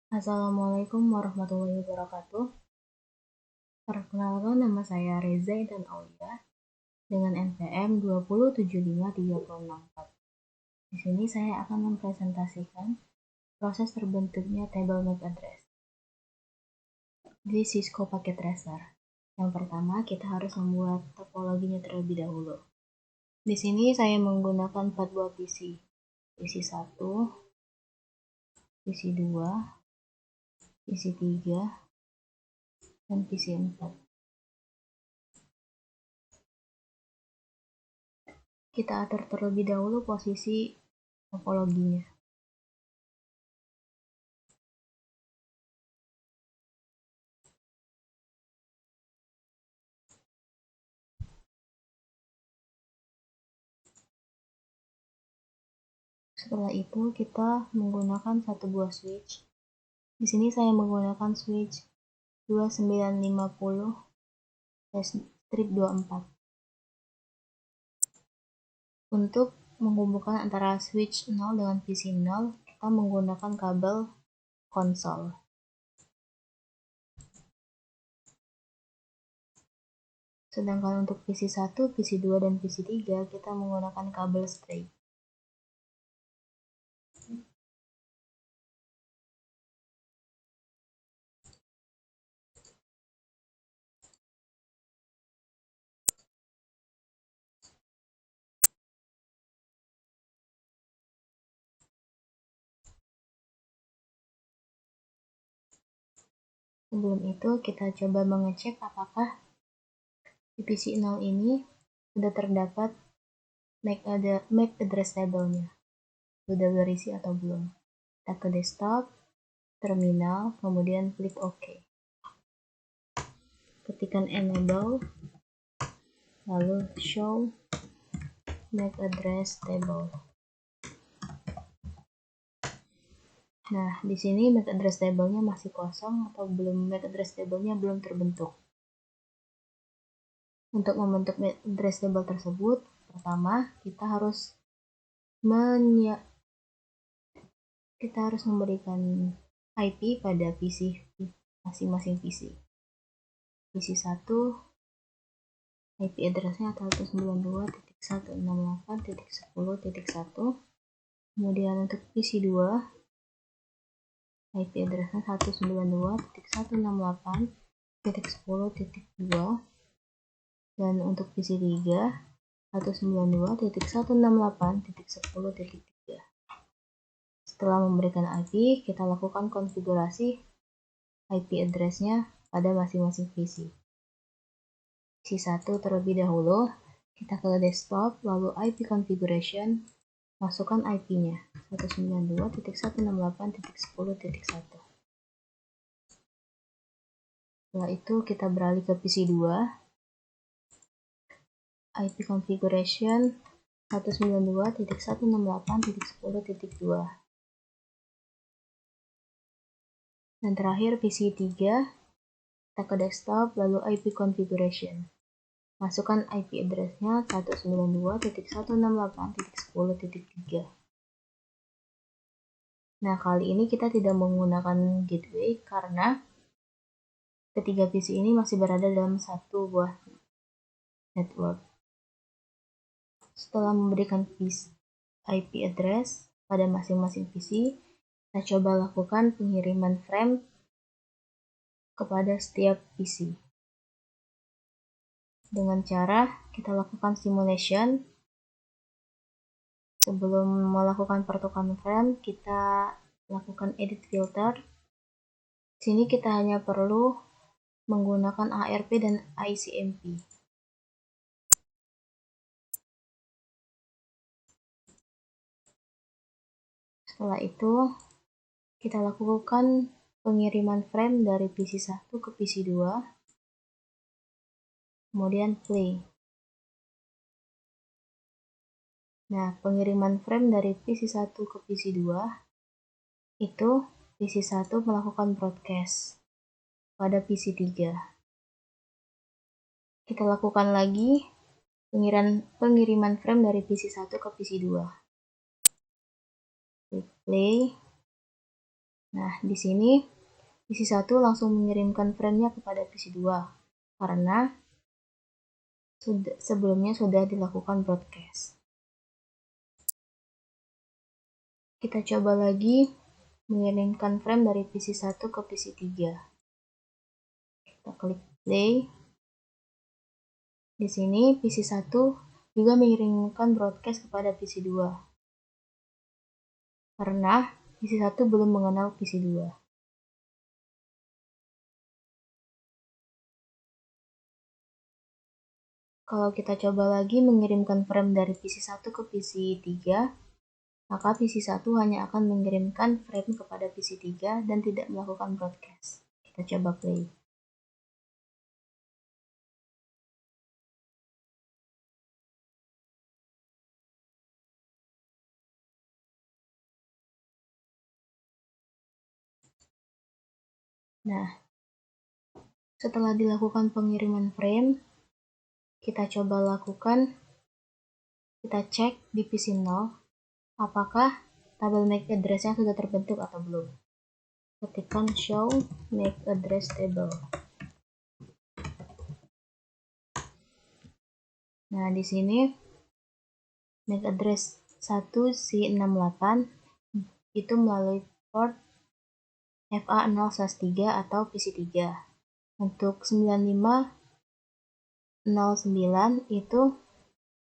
Assalamualaikum warahmatullahi wabarakatuh. Perkenalkan, nama saya Reza Intan Aulia dengan NPM 2075364. Di sini saya akan mempresentasikan proses terbentuknya table MAC address di Cisco Packet Tracer. Yang pertama, kita harus membuat topologinya terlebih dahulu. Di sini saya menggunakan 4 buah PC. PC 1, PC 2, PC 3, dan PC 4. Kita atur terlebih dahulu posisi topologinya. Setelah itu kita menggunakan satu buah switch. Di sini saya menggunakan switch 2950/24. Untuk menghubungkan antara switch 0 dengan PC 0, kita menggunakan kabel konsol. Sedangkan untuk PC 1, PC 2, dan PC 3, kita menggunakan kabel straight. Sebelum itu, kita coba mengecek apakah di PC 0 ini sudah terdapat MAC address table-nya. Sudah berisi atau belum. Kita ke desktop, terminal, kemudian klik OK. Ketikkan enable, lalu show MAC address table. Nah, di sini MAC address table-nya masih kosong atau MAC address table-nya belum terbentuk. Untuk membentuk MAC address table tersebut, pertama kita harus memberikan IP pada PC masing-masing PC. PC 1 IP address-nya 192.168.10.1. Kemudian untuk PC 2 IP address-nya 192.168.10.2. Dan untuk PC 3 192.168.10.3. Setelah memberikan IP, kita lakukan konfigurasi IP address-nya pada masing-masing PC. PC 1 terlebih dahulu, kita ke desktop, lalu IP configuration, masukkan IP-nya 192.168.10.1. Setelah itu kita beralih ke PC 2, IP configuration 192.168.10.2. Dan terakhir PC 3, kita ke desktop, lalu IP configuration. Masukkan IP address-nya 192.168.10.3. Nah, kali ini kita tidak menggunakan gateway karena ketiga PC ini masih berada dalam satu buah network. Setelah memberikan IP address pada masing-masing PC, kita coba lakukan pengiriman frame kepada setiap PC. Dengan cara kita lakukan simulation. Sebelum melakukan pertukaran frame, kita lakukan edit filter. Di sini kita hanya perlu menggunakan ARP dan ICMP. Setelah itu, kita lakukan pengiriman frame dari PC 1 ke PC 2. Kemudian play. Nah, pengiriman frame dari PC 1 ke PC 2 itu PC 1 melakukan broadcast pada PC 3. Kita lakukan lagi pengiriman frame dari PC 1 ke PC 2. Klik play. Nah, di sini PC1 langsung mengirimkan frame-nya kepada PC2 karena sebelumnya sudah dilakukan broadcast. Kita coba lagi mengirimkan frame dari PC1 ke PC3. Kita klik play. Di sini PC1 juga mengirimkan broadcast kepada PC2 karena PC1 belum mengenal PC2. Kalau kita coba lagi mengirimkan frame dari PC1 ke PC3, maka PC1 hanya akan mengirimkan frame kepada PC3 dan tidak melakukan broadcast. Kita coba play. Nah, setelah dilakukan pengiriman frame, kita coba kita cek di PC0 apakah tabel MAC address-nya sudah terbentuk atau belum. Ketikkan show MAC address table. Nah, di sini MAC address 1C68 itu melalui port FA0/3 atau PC3. Untuk 9509 itu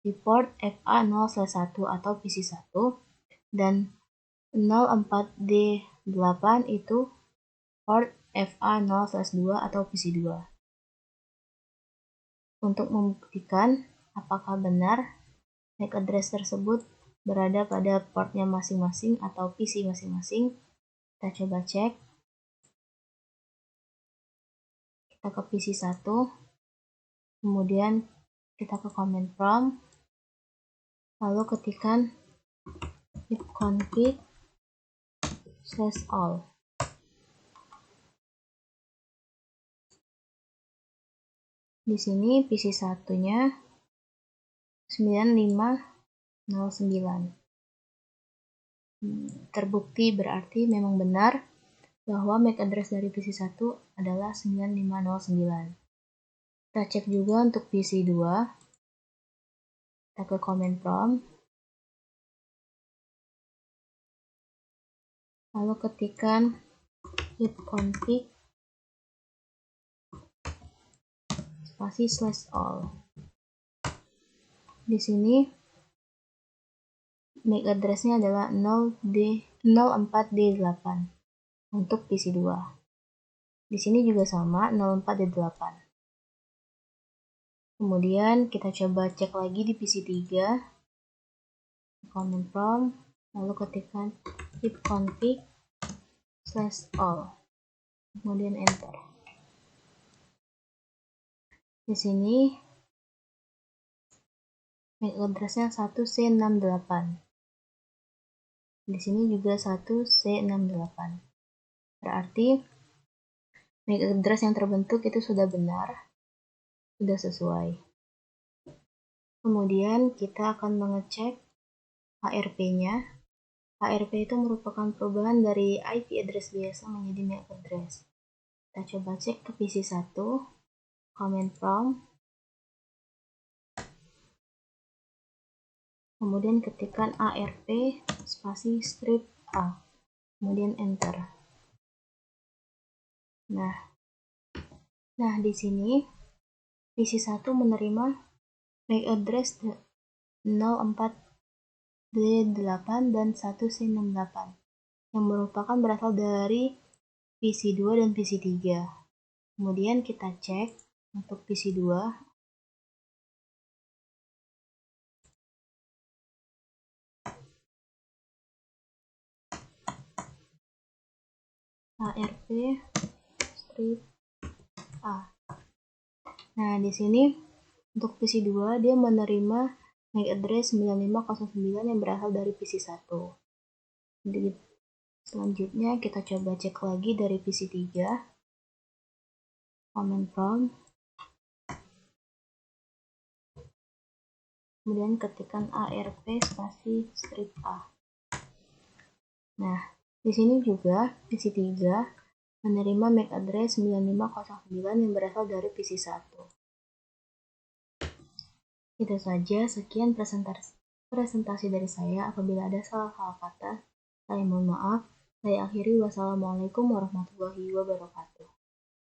di port FA0/1 atau PC1 dan 04D8 itu port FA0/2 atau PC2. Untuk membuktikan apakah benar MAC address tersebut berada pada portnya masing-masing atau PC masing-masing, kita coba cek. Kita ke PC1, kemudian kita ke command prompt, lalu ketikkan ipconfig/all. Di sini PC1-nya 9509. Terbukti berarti memang benar bahwa MAC address dari PC1 adalah 9509. Kita cek juga untuk PC2. Kita ke command prompt. Lalu ketikkan ipconfig/all. Di sini MAC address-nya adalah 04D8 untuk PC2. Di sini juga sama 04D8. Kemudian kita coba cek lagi di PC3. Command prompt, lalu ketikkan ipconfig/all. Kemudian enter. Di sini MAC address-nya 1C68. Di sini juga 1C68. Berarti MAC address yang terbentuk itu sudah benar, sudah sesuai. Kemudian kita akan mengecek HRP-nya. HRP itu merupakan perubahan dari IP address biasa menjadi MAC address. Kita coba cek ke PC1, command prompt, kemudian ketikkan ARP spasi strip A, kemudian enter. Nah, di sini PC1 menerima MAC address 04D8 dan 1C68 yang merupakan berasal dari PC2 dan PC3. Kemudian kita cek untuk PC2. ARP strip A. Nah, di sini untuk PC2 dia menerima MAC address 9509 yang berasal dari PC1. Jadi selanjutnya kita coba cek lagi dari PC3. Command prompt. Kemudian ketikkan ARP spasi strip A. Nah, Di sini juga, PC 3 menerima MAC address 9509 yang berasal dari PC 1. Itu saja, sekian presentasi dari saya. Apabila ada salah-salah kata, saya mohon maaf. Saya akhiri, wassalamualaikum warahmatullahi wabarakatuh.